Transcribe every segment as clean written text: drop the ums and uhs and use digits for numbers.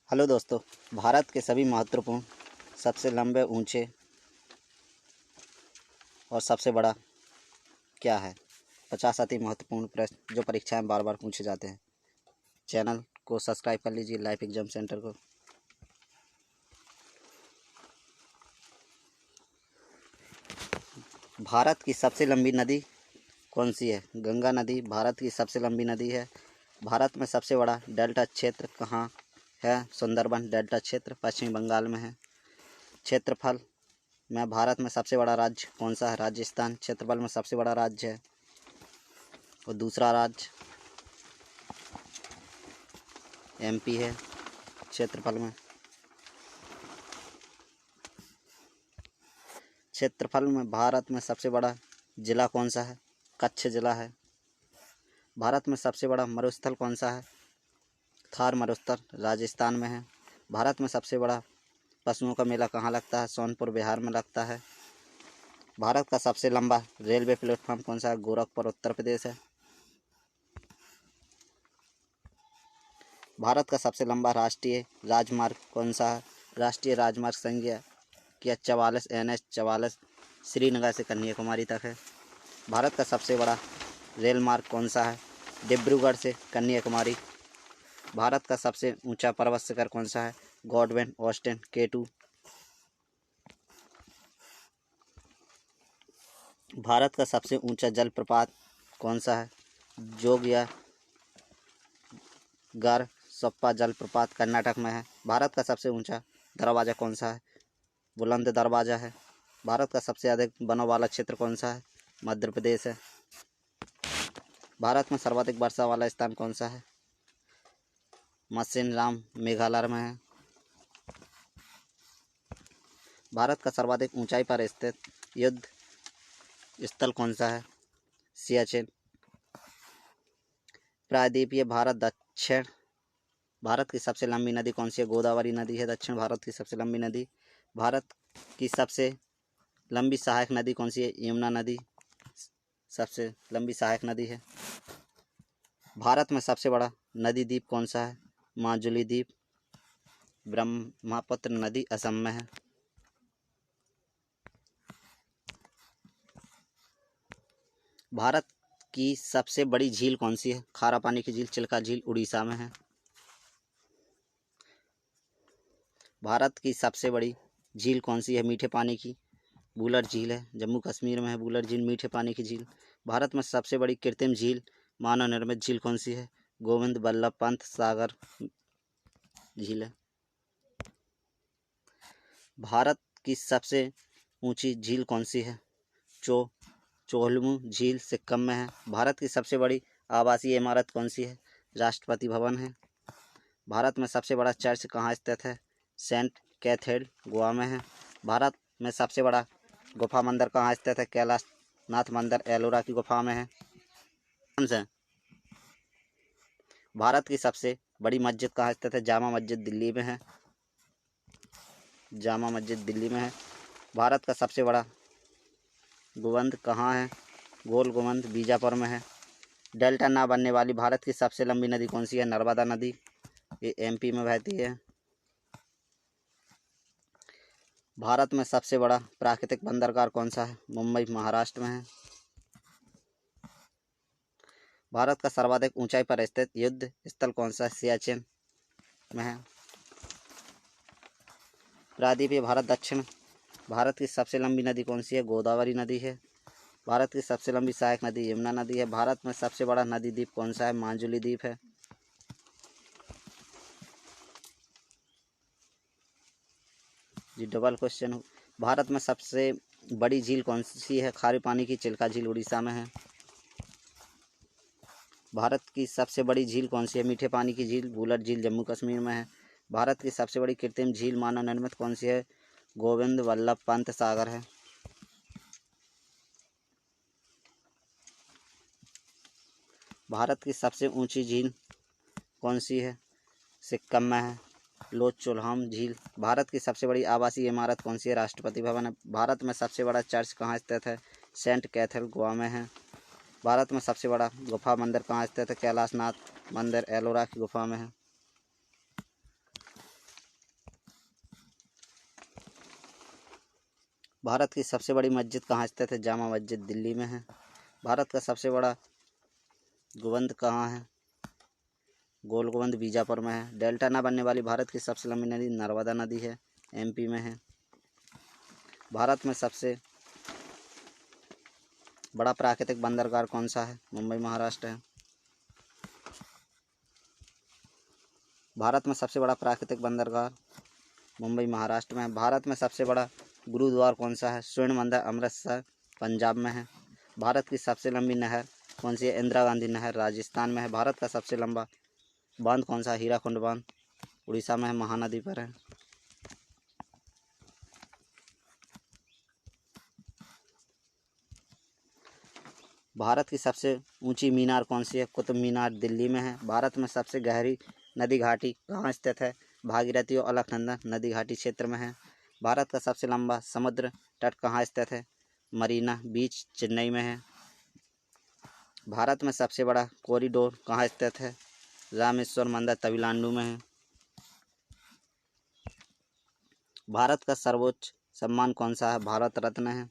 Hello दोस्तों, भारत के सभी महत्वपूर्ण, सबसे लंबे, ऊंचे और सबसे बड़ा क्या है? 50 अति महत्वपूर्ण प्रश्न जो परीक्षा में बार बार पूछे जाते हैं। चैनल को सब्सक्राइब कर लीजिए, लाइफ एग्जाम सेंटर को। भारत की सबसे लंबी नदी कौन सी है? गंगा नदी भारत की सबसे लंबी नदी है। भारत में सबसे बड़ा डेल्टा क्षेत्र कहाँ है? सुंदरबन डेल्टा क्षेत्र पश्चिम बंगाल में है। क्षेत्रफल में भारत में सबसे बड़ा राज्य कौन सा है? राजस्थान क्षेत्रफल में सबसे बड़ा राज्य है। और दूसरा राज्य एमपी है क्षेत्रफल में। क्षेत्रफल में भारत में सबसे बड़ा जिला कौन सा है? कच्छ जिला है। भारत में सबसे बड़ा मरुस्थल कौन सा है? थार मरुस्थल राजस्थान में है। भारत में सबसे बड़ा पशुओं का मेला कहाँ लगता है? सोनपुर बिहार में लगता है। भारत का सबसे लंबा रेलवे प्लेटफॉर्म कौन सा है? गोरखपुर उत्तर प्रदेश है। भारत का सबसे लंबा राष्ट्रीय राजमार्ग कौन सा है? राष्ट्रीय राजमार्ग संख्या 44 NH 44 श्रीनगर से कन्याकुमारी तक है। भारत का सबसे बड़ा रेल मार्ग कौन सा है? डिब्रूगढ़ से कन्याकुमारी। भारत का सबसे ऊंचा पर्वत शिखर कौन सा है? गॉडवेन ऑस्टिन K2। भारत का सबसे ऊंचा जलप्रपात कौन सा है? जोगिया गर सप्पा जलप्रपात कर्नाटक में है। भारत का सबसे ऊंचा दरवाज़ा कौन सा है? बुलंद दरवाज़ा है। भारत का सबसे अधिक वनों वाला क्षेत्र कौन सा है? मध्य प्रदेश है। भारत में सर्वाधिक वर्षा वाला स्थान कौन सा है? मौसिनराम मेघालय में है। भारत का सर्वाधिक ऊंचाई पर स्थित युद्ध स्थल कौन सा है? सियाचिन। प्रायद्वीपीय भारत दक्षिण भारत की सबसे लंबी नदी कौन सी है? गोदावरी नदी है दक्षिण भारत की सबसे लंबी नदी। भारत की सबसे लंबी सहायक नदी कौन सी है? यमुना नदी सबसे लंबी सहायक नदी है। भारत में सबसे बड़ा नदी द्वीप कौन सा है? माजुली द्वीप। ब्रह्मपुत्र नदी असम में है। भारत की सबसे बड़ी झील कौन सी है? खारा पानी की झील चिल्का झील उड़ीसा में है। भारत की सबसे बड़ी झील कौन सी है मीठे पानी की? वुलर झील है जम्मू कश्मीर में है वुलर झील मीठे पानी की झील। भारत में सबसे बड़ी कृत्रिम झील मानव निर्मित झील कौन सी है? गोविंद बल्लभ पंत सागर झील है। भारत की सबसे ऊंची झील कौन सी है? चोहलमू झील सिक्किम में है। भारत की सबसे बड़ी आवासीय इमारत कौन सी है? राष्ट्रपति भवन है। भारत में सबसे बड़ा चर्च कहाँ स्थित है? सेंट कैथेड्रल गोवा में है। भारत में सबसे बड़ा गुफा मंदिर कहाँ स्थित है? कैलाश नाथ मंदिर एलोरा की गुफा में है। भारत की सबसे बड़ी मस्जिद कहाँ स्थित है? जामा मस्जिद दिल्ली में है। जामा मस्जिद दिल्ली में है। भारत का सबसे बड़ा गुंबद कहाँ है? गोल गुंबद बीजापुर में है। डेल्टा ना बनने वाली भारत की सबसे लंबी नदी कौन सी है? नर्मदा नदी, ये MP में बहती है। भारत में सबसे बड़ा प्राकृतिक बंदरगाह कौन सा है? मुंबई महाराष्ट्र में है। भारत का सर्वाधिक ऊंचाई पर स्थित युद्ध स्थल कौन सा है? सियाचिन में है। प्रायद्वीपीय भारत दक्षिण भारत की सबसे लंबी नदी कौन सी है? गोदावरी नदी है। भारत की सबसे लंबी सहायक नदी यमुना नदी है। भारत में सबसे बड़ा नदी द्वीप कौन सा है? माजुली द्वीप है। जी डबल क्वेश्चन। भारत में सबसे बड़ी झील कौन सी है? खारे पानी की चिल्का झील उड़ीसा में है। भारत की सबसे बड़ी झील कौन सी है? मीठे पानी की झील वुलर झील जम्मू कश्मीर में है। भारत की सबसे बड़ी कृत्रिम झील मानव निर्मित कौन सी है? गोविंद वल्लभ पंत सागर है। भारत की सबसे ऊंची झील कौन सी है? सिक्किम में है लोचुलाम झील। भारत की सबसे बड़ी आवासीय इमारत कौन सी है? राष्ट्रपति भवन है। भारत में सबसे बड़ा चर्च कहाँ स्थित है? सेंट कैथेड्रल गोवा में है। भारत में सबसे बड़ा गुफा मंदिर कहाँ स्थित है? कैलाश नाथ मंदिर एलोरा की गुफा में है। भारत की सबसे बड़ी मस्जिद कहाँ स्थित है? जामा मस्जिद दिल्ली में है। भारत का सबसे बड़ा गुंबद कहाँ है? गोल गुंबद बीजापुर में है। डेल्टा न बनने वाली भारत की सबसे लंबी नदी नर्मदा नदी है, एमपी में है। भारत में सबसे बड़ा प्राकृतिक बंदरगाह कौन सा है? मुंबई महाराष्ट्र है। भारत में सबसे बड़ा प्राकृतिक बंदरगाह मुंबई महाराष्ट्र में है। भारत में सबसे बड़ा गुरुद्वारा कौन सा है? स्वर्ण मंदिर अमृतसर पंजाब में है। भारत की सबसे लंबी नहर कौन सी है? इंदिरा गांधी नहर राजस्थान में है। भारत का सबसे लंबा बांध कौन सा है? हीराकुंड बांध उड़ीसा में है, महानदी पर है। भारत की सबसे ऊंची मीनार कौन सी है? कुतुब मीनार दिल्ली में है। भारत में सबसे गहरी नदी घाटी कहाँ स्थित है? भागीरथी और अलकनंदा नदी घाटी क्षेत्र में है। भारत का सबसे लंबा समुद्र तट कहाँ स्थित है? मरीना बीच चेन्नई में है। भारत में सबसे बड़ा कॉरिडोर कहाँ स्थित है? रामेश्वर मंदिर तमिलनाडु में है। भारत का सर्वोच्च सम्मान कौन सा है? भारत रत्न है।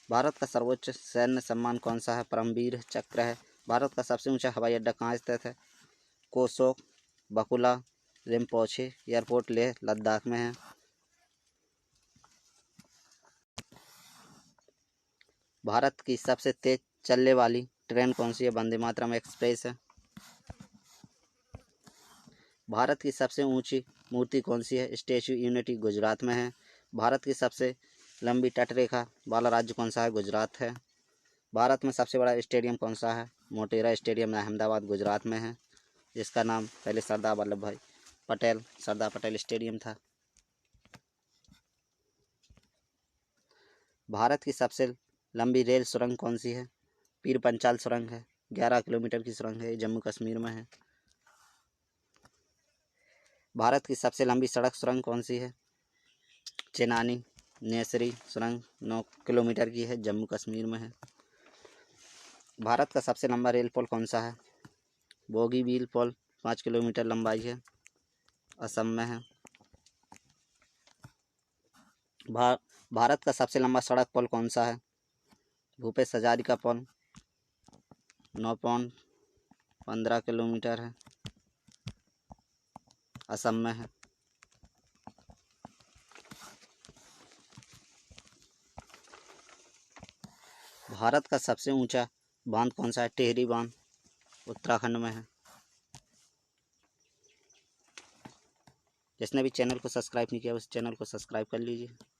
भारत का सर्वोच्च सैन्य सम्मान कौन सा है? परमवीर चक्र है। भारत का सबसे ऊंचा हवाई अड्डा कहाँ स्थित है? कोसोक बकुला रिम्पोचे एयरपोर्ट लेह लद्दाख में है। भारत की सबसे तेज चलने वाली ट्रेन कौन सी है? वंदे मातरम एक्सप्रेस है। भारत की सबसे ऊंची मूर्ति कौन सी है? स्टैच्यू यूनिटी गुजरात में है। भारत की सबसे लंबी तटरेखा वाला राज्य कौन सा है? गुजरात है। भारत में सबसे बड़ा स्टेडियम कौन सा है? मोटेरा स्टेडियम अहमदाबाद गुजरात में है, जिसका नाम पहले सरदार वल्लभ भाई पटेल सरदार पटेल स्टेडियम था। भारत की सबसे लंबी रेल सुरंग कौन सी है? पीर पंचाल सुरंग है, 11 किलोमीटर की सुरंग है, जम्मू कश्मीर में है। भारत की सबसे लंबी सड़क सुरंग कौन सी है? चेनानी नेसरी सुरंग 9 किलोमीटर की है, जम्मू कश्मीर में है। भारत का सबसे लंबा रेल पुल कौन सा है? बोगीबील पुल 5 किलोमीटर लंबाई है, असम में है। भारत का सबसे लंबा सड़क पुल कौन सा है? भूपेश हजारिका पुल 9.15 किलोमीटर है, असम में है। भारत का सबसे ऊंचा बांध कौन सा है? टिहरी बांध उत्तराखंड में है। जिसने भी चैनल को सब्सक्राइब नहीं किया उस चैनल को सब्सक्राइब कर लीजिए।